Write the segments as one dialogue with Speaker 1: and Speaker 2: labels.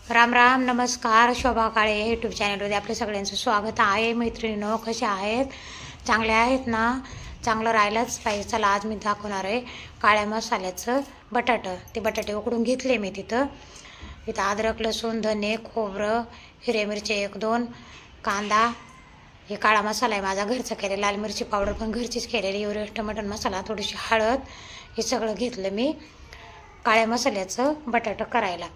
Speaker 1: राम राम नमस्कार. शोभा काळे यूट्यूब चॅनलमध्ये आपल्या सगळ्यांचं स्वागत आहे. मैत्रिणींनो, कशा आहेत? चांगल्या आहेत ना? चांगलं राहायलाच पाहिजे. चला, आज मी दाखवणार आहे काळ्या मसाल्याचं बटाटं. ते बटाटे उकडून घेतले मी. तिथं अद्रक, लसूण, धने, खोबरं, हिरव्या मिरच्या 1-2, कांदा. हे काळा मसाला आहे माझा घरचा केलेला. लाल मिरची पावडर पण घरचीच केलेली. एव्हरेस्ट मटण मसाला, थोडीशी हळद, हे सगळं घेतलं मी काळ्या मसाल्याचं बटाटं करायला.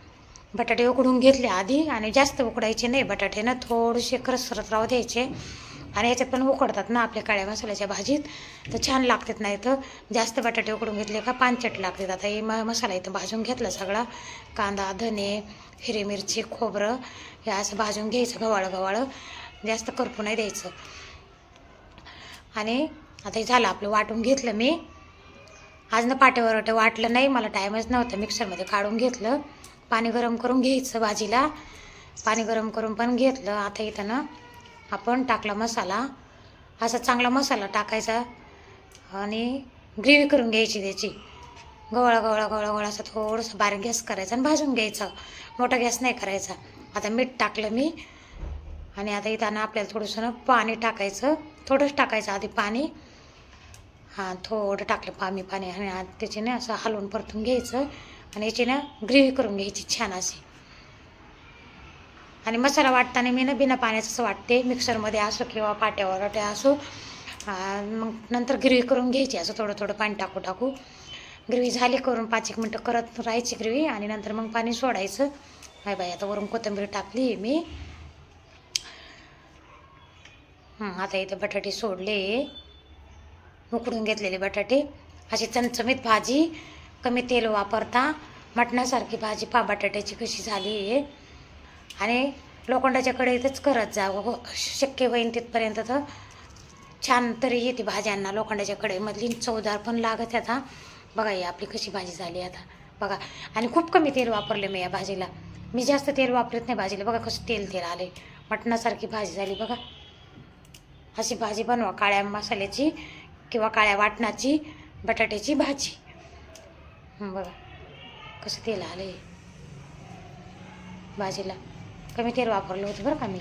Speaker 1: बटाटे उकडून घेतले आधी, आणि जास्त उकडायचे नाही बटाटे ना, थोडेसे करसरत राहू द्यायचे. आणि याच्यात पण उकडतात ना आपल्या काळ्या मसाल्याच्या भाजीत, तर छान लागतात. नाही तर जास्त बटाटे उकडून घेतले का पानचट लागतात. आता हे मसाला इथं भाजून घेतला सगळा. कांदा, धने, हिरवी मिरची, खोबरं हे असं भाजून घ्यायचं गव्हाळं. जास्त करपू नाही द्यायचं. आणि आता हे झालं आपलं, वाटून घेतलं मी. आज ना पाट्यावर वाटलं नाही, मला टाईमच नव्हता. मिक्सरमध्ये काढून घेतलं. पाणी गरम करून घ्यायचं भाजीला. पाणी गरम करून पण घेतलं. आता इथं ना आपण टाकला मसाला, असा चांगला मसाला टाकायचा आणि ग्रेव्ही करून घ्यायची त्याची. गवळा असं थोडंसं बारीक गॅस करायचा आणि भाजून घ्यायचं. मोठा गॅस नाही करायचा. आता मीठ टाकलं मी. आणि आता इथं ना आपल्याला थोडंसं पाणी टाकायचं. थोडंच टाकायचं आधी पाणी. हां, थोडं टाकलं पाणी. आणि त्याच्याने असं हलवून परतून घ्यायचं. आणि याची ना ग्रेव्ही करून घ्यायची छान अशी. आणि मसाला वाटताना मी ना बिना पाण्याचं असं वाटते, मिक्सरमध्ये असो किंवा पाट्यावर असो. मग नंतर ग्रेव्ही करून घ्यायची, असं थोडं पाणी टाकू. ग्रेव्ही झाली करून 5-1 मिनटं करत राहायची ग्रेव्ही. आणि नंतर मग पाणी सोडायचं. हाय बाई, आता वरून कोथिंबीर टाकली मी. आता इथे बटाटे सोडले, उकडून घेतलेले बटाटे. अशी चमचमीत भाजी, कमी तेल वापरता मटणासारखी भाजी. बटाट्याची कशी झाली आहे. आणि लोखंडाच्या कढईतच करत जा, शक्य होईन तिथपर्यंत. तर छान तरी येते भाज्यांना लोखंडाच्या कढईमधली. चवदार पण लागत आता. बघा ही आपली कशी भाजी झाली आता बघा. आणि खूप कमी तेल वापरले मी या भाजीला. मी जास्त तेल वापरत नाही भाजीला. बघा कसं तेल आले. मटणासारखी भाजी झाली बघा. अशी भाजी बनवा, काळ्या मसाल्याची किंवा काळ्या वाटणाची बटाट्याची भाजी. बघा कसं तेल आलं भाजीला. कमी तेल वापरलं होतं बरं का मी.